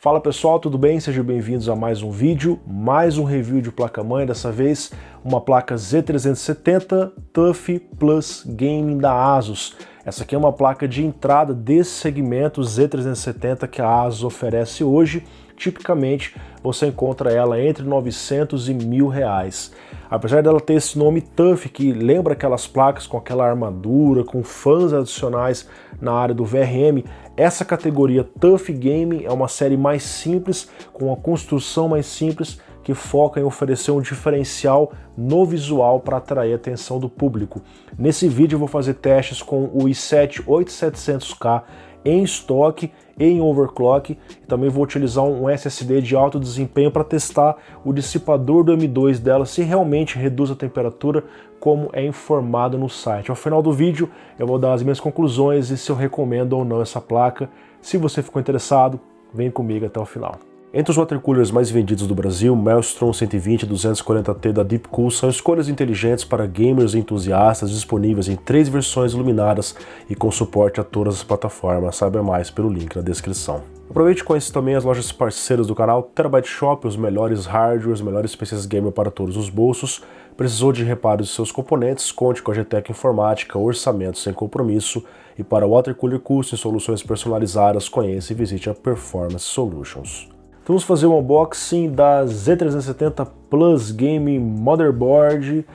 Fala pessoal, tudo bem? Sejam bem-vindos a mais um vídeo, mais um review de placa-mãe, dessa vez uma placa Z370 TUF Plus Gaming da ASUS. Essa aqui é uma placa de entrada desse segmento Z370 que a ASUS oferece hoje. Tipicamente você encontra ela entre 900 e R$1.000. Apesar dela ter esse nome TUF, que lembra aquelas placas com aquela armadura, com fãs adicionais na área do VRM, essa categoria TUF Gaming é uma série mais simples, com uma construção mais simples, que foca em oferecer um diferencial no visual para atrair a atenção do público. Nesse vídeo eu vou fazer testes com o i7 8700K em estoque e em overclock, e também vou utilizar um SSD de alto desempenho para testar o dissipador do M2 dela, se realmente reduz a temperatura como é informado no site. Ao final do vídeo eu vou dar as minhas conclusões e se eu recomendo ou não essa placa. Se você ficou interessado, vem comigo até o final. Entre os watercoolers mais vendidos do Brasil, Maelstrom 120 e 240T da Deepcool são escolhas inteligentes para gamers e entusiastas, disponíveis em 3 versões iluminadas e com suporte a todas as plataformas. Saiba mais pelo link na descrição. Aproveite e conheça também as lojas parceiras do canal, Terabyte Shop, os melhores hardware, os melhores PCs gamer para todos os bolsos. Precisou de reparos de seus componentes? Conte com a GTEC Informática, orçamento sem compromisso. E para watercooler custom e soluções personalizadas, conheça e visite a Performance Solutions. Então vamos fazer um unboxing da Z370 Plus Gaming Motherboard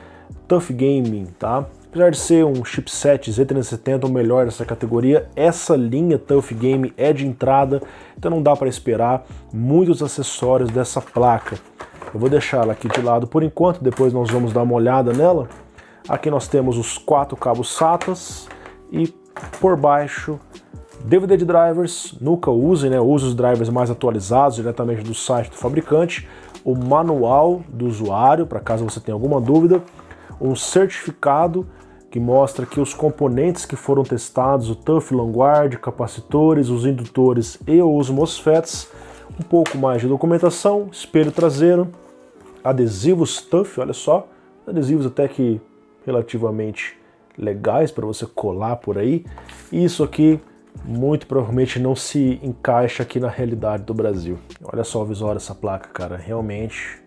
TUF Gaming, tá? Apesar de ser um chipset Z370 o melhor dessa categoria, essa linha TUF Gaming é de entrada, então não dá para esperar muitos acessórios dessa placa. Eu vou deixar ela aqui de lado por enquanto, depois nós vamos dar uma olhada nela. Aqui nós temos os 4 cabos SATAs e por baixo DVD de drivers. Nunca use, né? Use os drivers mais atualizados diretamente do site do fabricante. O manual do usuário, para caso você tenha alguma dúvida. Um certificado que mostra que os componentes que foram testados, o TUF Vanguard, capacitores, os indutores e os MOSFETs. Um pouco mais de documentação, espelho traseiro, adesivos TUF, olha só. Adesivos até que relativamente legais para você colar por aí. E isso aqui muito provavelmente não se encaixa aqui na realidade do Brasil. Olha só o visual dessa placa, cara, realmente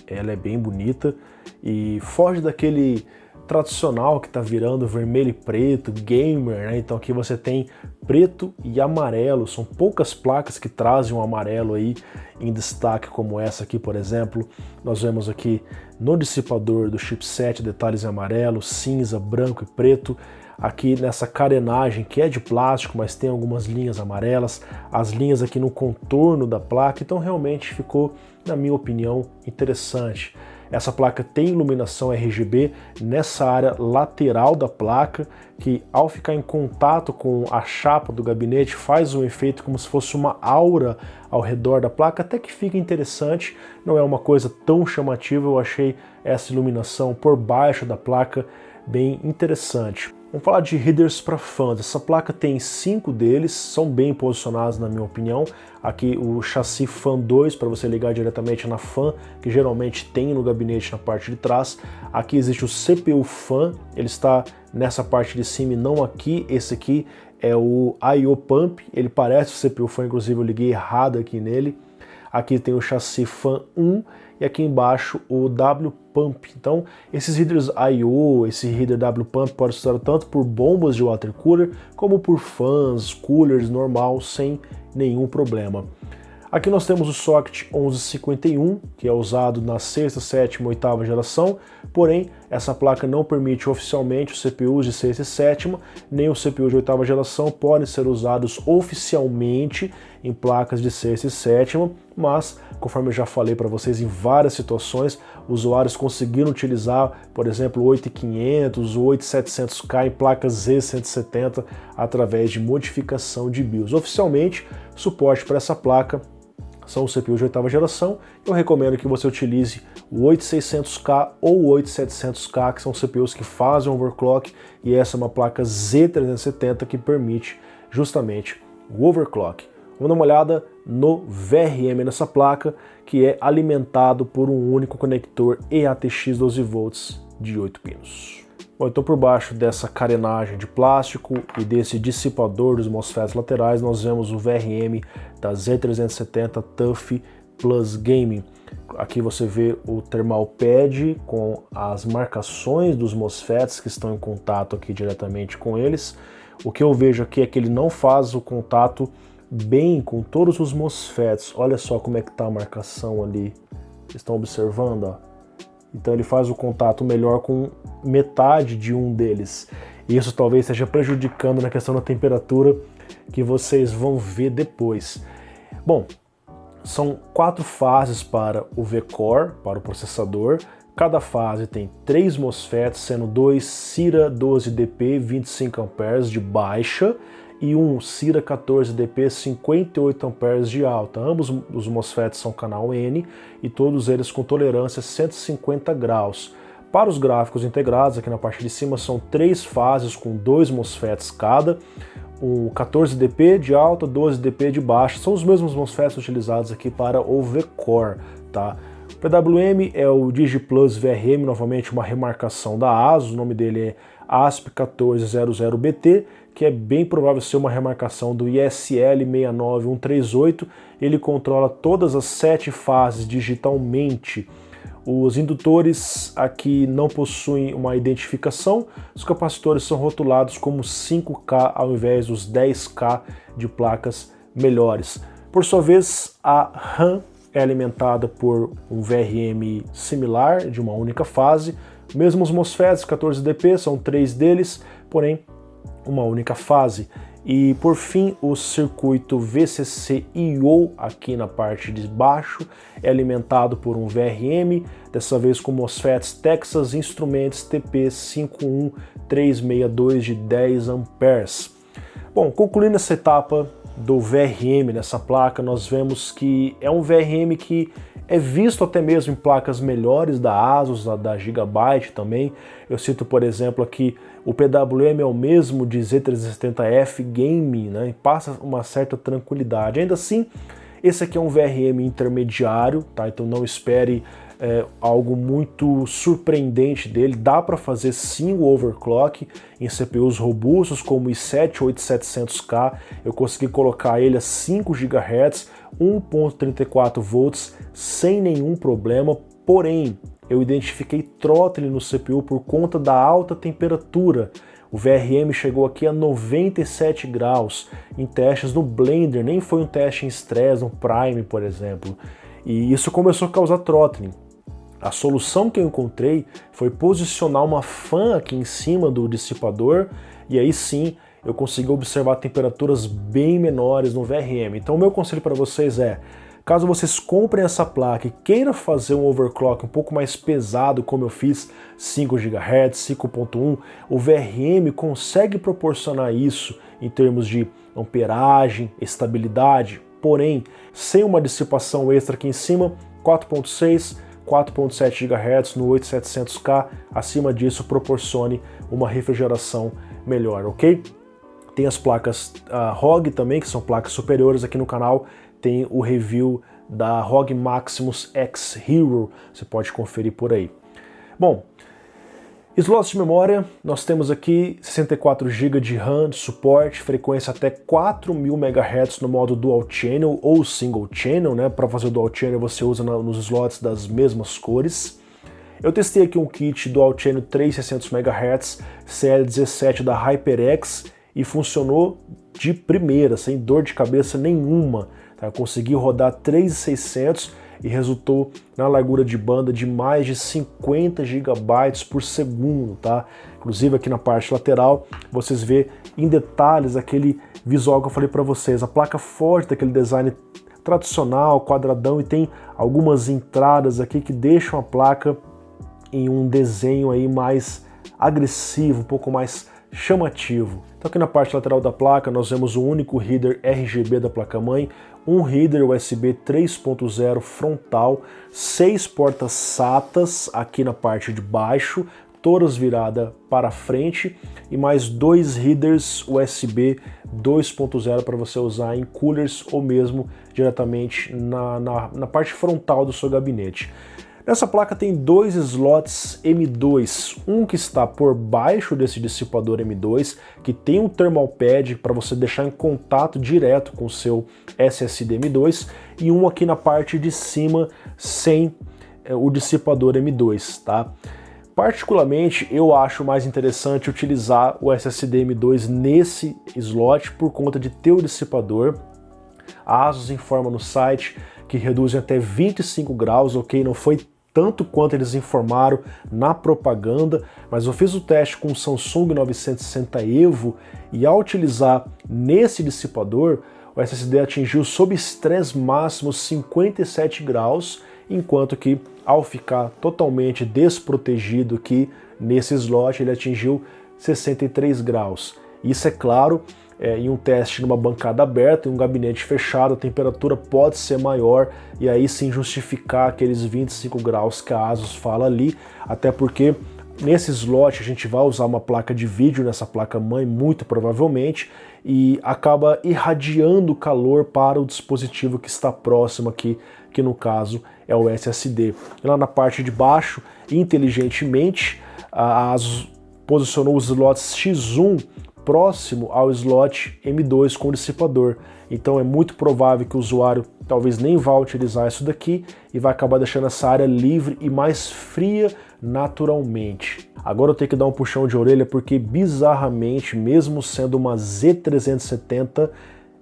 ela é bem bonita e foge daquele tradicional que tá virando vermelho e preto, gamer, né? Então aqui você tem preto e amarelo, são poucas placas que trazem um amarelo aí em destaque como essa aqui, por exemplo. Nós vemos aqui no dissipador do chipset detalhes em amarelo, cinza, branco e preto. Aqui nessa carenagem que é de plástico, mas tem algumas linhas amarelas, as linhas aqui no contorno da placa, então realmente ficou, na minha opinião, interessante. Essa placa tem iluminação RGB nessa área lateral da placa, que ao ficar em contato com a chapa do gabinete faz um efeito como se fosse uma aura ao redor da placa, até que fica interessante, não é uma coisa tão chamativa, eu achei essa iluminação por baixo da placa bem interessante. Vamos falar de headers para fãs. Essa placa tem 5 deles, são bem posicionados na minha opinião. Aqui o chassi fan 2 para você ligar diretamente na fan, que geralmente tem no gabinete na parte de trás. Aqui existe o CPU fan, ele está nessa parte de cima e não aqui. Esse aqui é o I/O pump, ele parece o CPU fan, inclusive eu liguei errado aqui nele. Aqui tem o chassi fan 1 e aqui embaixo o W-Pump. Então, esses headers I/O, esse header W-Pump pode ser usado tanto por bombas de water cooler como por fãs, coolers normal, sem nenhum problema. Aqui nós temos o socket 1151, que é usado na 6ª, 7ª e 8ª geração, porém essa placa não permite oficialmente os CPUs de 6ª e 7ª, nem os CPUs de 8ª geração podem ser usados oficialmente em placas de 6ª e 7ª, mas, conforme eu já falei para vocês em várias situações, usuários conseguiram utilizar, por exemplo, o 8500, o 8700K em placas Z170 através de modificação de BIOS. Oficialmente, suporte para essa placa são os CPUs de 8ª geração. Eu recomendo que você utilize o 8600K ou o 8700K, que são CPUs que fazem overclock, e essa é uma placa Z370 que permite justamente o overclock. Vamos dar uma olhada no VRM nessa placa, que é alimentado por um único conector eATX 12V de 8 pinos. Bom, então por baixo dessa carenagem de plástico e desse dissipador dos MOSFETs laterais, nós vemos o VRM da Z370 TUF Plus Gaming. Aqui você vê o thermal pad com as marcações dos MOSFETs que estão em contato aqui diretamente com eles. O que eu vejo aqui é que ele não faz o contato bem com todos os MOSFETs. Olha só como é que está a marcação ali. Vocês estão observando, ó? Então ele faz o contato melhor com metade de um deles. E isso talvez esteja prejudicando na questão da temperatura que vocês vão ver depois. Bom, são 4 fases para o V-Core, para o processador. Cada fase tem 3 MOSFETs, sendo 2 Cira 12DP 25A de baixa e um Cira 14DP 58A de alta. Ambos os MOSFETs são canal N e todos eles com tolerância 150 graus. Para os gráficos integrados, aqui na parte de cima são 3 fases com 2 MOSFETs cada, o 14DP de alta, 12DP de baixa. São os mesmos MOSFETs utilizados aqui para o V-Core, tá? O PWM é o DigiPlus VRM, novamente uma remarcação da ASUS, o nome dele é ASP1400BT, que é bem provável ser uma remarcação do ISL 69138. Ele controla todas as 7 fases digitalmente. Os indutores aqui não possuem uma identificação, os capacitores são rotulados como 5K ao invés dos 10K de placas melhores. Por sua vez, a RAM é alimentada por um VRM similar, de uma única fase. Mesmo os MOSFETs 14DP, são 3 deles, porém uma única fase. E por fim, o circuito VCC-IO aqui na parte de baixo é alimentado por um VRM, dessa vez com MOSFETs Texas Instruments TP51362 de 10 amperes. Bom, concluindo essa etapa do VRM nessa placa, nós vemos que é um VRM que é visto até mesmo em placas melhores da ASUS, da Gigabyte também. Eu cito, por exemplo, aqui o PWM é o mesmo de Z370F Gaming, né, e passa uma certa tranquilidade. Ainda assim, esse aqui é um VRM intermediário, tá? Então não espere algo muito surpreendente dele. Dá para fazer sim o overclock em CPUs robustos como o i7-8700K. Eu consegui colocar ele a 5 GHz, 1.34 volts sem nenhum problema, porém eu identifiquei throttling no CPU por conta da alta temperatura. O VRM chegou aqui a 97 graus em testes no Blender, nem foi um teste em stress, no Prime, por exemplo. E isso começou a causar throttling. A solução que eu encontrei foi posicionar uma fan aqui em cima do dissipador e aí sim eu consegui observar temperaturas bem menores no VRM. Então o meu conselho para vocês é, caso vocês comprem essa placa e queiram fazer um overclock um pouco mais pesado, como eu fiz, 5 GHz, 5.1, o VRM consegue proporcionar isso em termos de amperagem, estabilidade, porém, sem uma dissipação extra aqui em cima, 4.6, 4.7 GHz no 8700K, acima disso proporcione uma refrigeração melhor, ok? Tem as placas ROG também, que são placas superiores aqui no canal, tem o review da ROG Maximus X Hero, você pode conferir por aí. Bom, slots de memória, nós temos aqui 64 GB de RAM de suporte, frequência até 4000 MHz no modo Dual Channel ou Single Channel, né? Para fazer o Dual Channel você usa nos slots das mesmas cores. Eu testei aqui um kit Dual Channel 3600 MHz CL17 da HyperX e funcionou de primeira, sem dor de cabeça nenhuma. Tá? Eu consegui rodar 3600 e resultou na largura de banda de mais de 50 GB por segundo, tá? Inclusive aqui na parte lateral, vocês vê em detalhes aquele visual que eu falei para vocês, a placa forte daquele design tradicional, quadradão, e tem algumas entradas aqui que deixam a placa em um desenho aí mais agressivo, um pouco mais chamativo. Então aqui na parte lateral da placa nós vemos o único header RGB da placa-mãe, um header USB 3.0 frontal, 6 portas SATAs aqui na parte de baixo, todas viradas para frente, e mais 2 headers USB 2.0 para você usar em coolers ou mesmo diretamente na parte frontal do seu gabinete. Nessa placa tem dois slots M2, um que está por baixo desse dissipador M2, que tem um thermal pad para você deixar em contato direto com o seu SSD M2, e um aqui na parte de cima sem o dissipador M2, tá? Particularmente, eu acho mais interessante utilizar o SSD M2 nesse slot por conta de ter o dissipador. A ASUS informa no site que reduz até 25 graus, ok? Não foi tanto quanto eles informaram na propaganda, mas eu fiz o teste com o Samsung 960 EVO e ao utilizar nesse dissipador, o SSD atingiu sob estresse máximo 57 graus, enquanto que ao ficar totalmente desprotegido aqui nesse slot ele atingiu 63 graus. Isso é claro, em um teste numa bancada aberta, em um gabinete fechado, a temperatura pode ser maior e aí sim justificar aqueles 25 graus que a ASUS fala ali, até porque nesse slot a gente vai usar uma placa de vídeo nessa placa-mãe, muito provavelmente, e acaba irradiando calor para o dispositivo que está próximo aqui, que no caso é o SSD. E lá na parte de baixo, inteligentemente, a ASUS posicionou os slots X1 próximo ao slot M2 com dissipador. Então é muito provável que o usuário talvez nem vá utilizar isso daqui e vai acabar deixando essa área livre e mais fria naturalmente. Agora eu tenho que dar um puxão de orelha porque bizarramente, mesmo sendo uma Z370,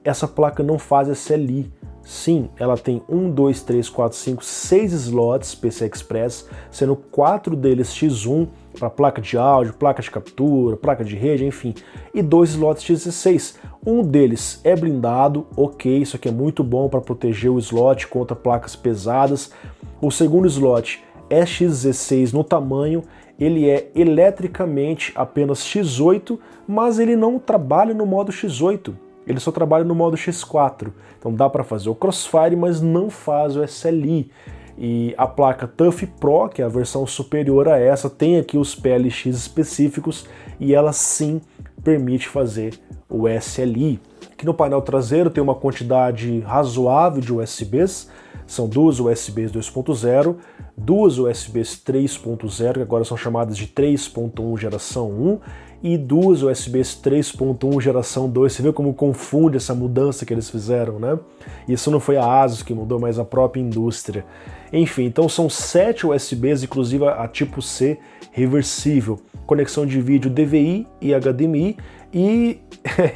essa placa não faz SLI. Sim, ela tem 1, 2, 3, 4, 5, 6 slots PCI Express, sendo 4 deles X1 para placa de áudio, placa de captura, placa de rede, enfim, e 2 slots X16. Um deles é blindado, ok, isso aqui é muito bom para proteger o slot contra placas pesadas. O segundo slot é X16 no tamanho, ele é eletricamente apenas X8, mas ele não trabalha no modo X8. Ele só trabalha no modo X4, então dá para fazer o Crossfire, mas não faz o SLI. E a placa TUF Pro, que é a versão superior a essa, tem aqui os PLX específicos e ela sim permite fazer o SLI. Aqui no painel traseiro tem uma quantidade razoável de USBs, são duas USBs 2.0, duas USBs 3.0, que agora são chamadas de 3.1 geração 1, e duas USBs 3.1 geração 2. Você vê como confunde essa mudança que eles fizeram, né? Isso não foi a ASUS que mudou, mas a própria indústria. Enfim, então são 7 USBs, inclusive a tipo C reversível, conexão de vídeo DVI e HDMI, e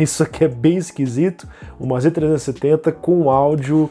isso aqui é bem esquisito, uma Z370 com áudio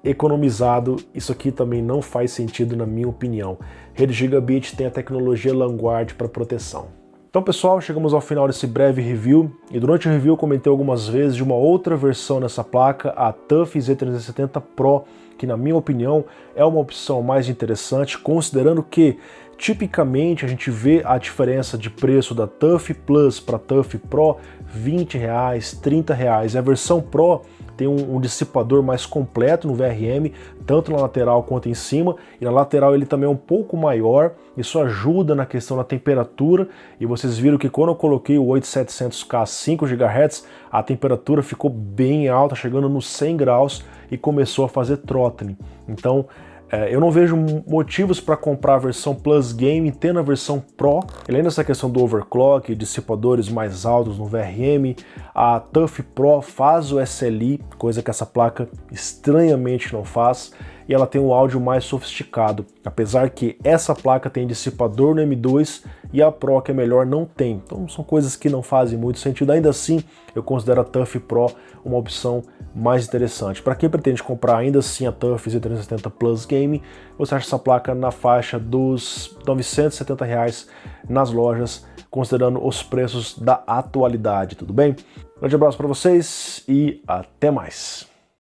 economizado. Isso aqui também não faz sentido na minha opinião. Rede Gigabit tem a tecnologia Vanguard para proteção. Então pessoal, chegamos ao final desse breve review, e durante o review eu comentei algumas vezes de uma outra versão nessa placa, a TUF Z370 Pro, que na minha opinião é uma opção mais interessante, considerando que tipicamente a gente vê a diferença de preço da TUF Plus para a TUF Pro, R$20, R$30, e a versão Pro tem um dissipador mais completo no VRM, tanto na lateral quanto em cima, e na lateral ele também é um pouco maior, isso ajuda na questão da temperatura, e vocês viram que quando eu coloquei o 8700K 5 GHz, a temperatura ficou bem alta, chegando nos 100 graus, e começou a fazer throttling. Então, eu não vejo motivos para comprar a versão Plus Game tendo a versão Pro. Além dessa questão do overclock, dissipadores mais altos no VRM, a TUF Pro faz o SLI, coisa que essa placa estranhamente não faz, e ela tem um áudio mais sofisticado, apesar que essa placa tem dissipador no M2 e a Pro, que é melhor, não tem. Então são coisas que não fazem muito sentido. Ainda assim, eu considero a TUF Pro uma opção mais interessante. Para quem pretende comprar ainda assim a TUF Z370 Plus Game, você acha essa placa na faixa dos R$970 nas lojas, considerando os preços da atualidade, tudo bem? Um grande abraço para vocês e até mais!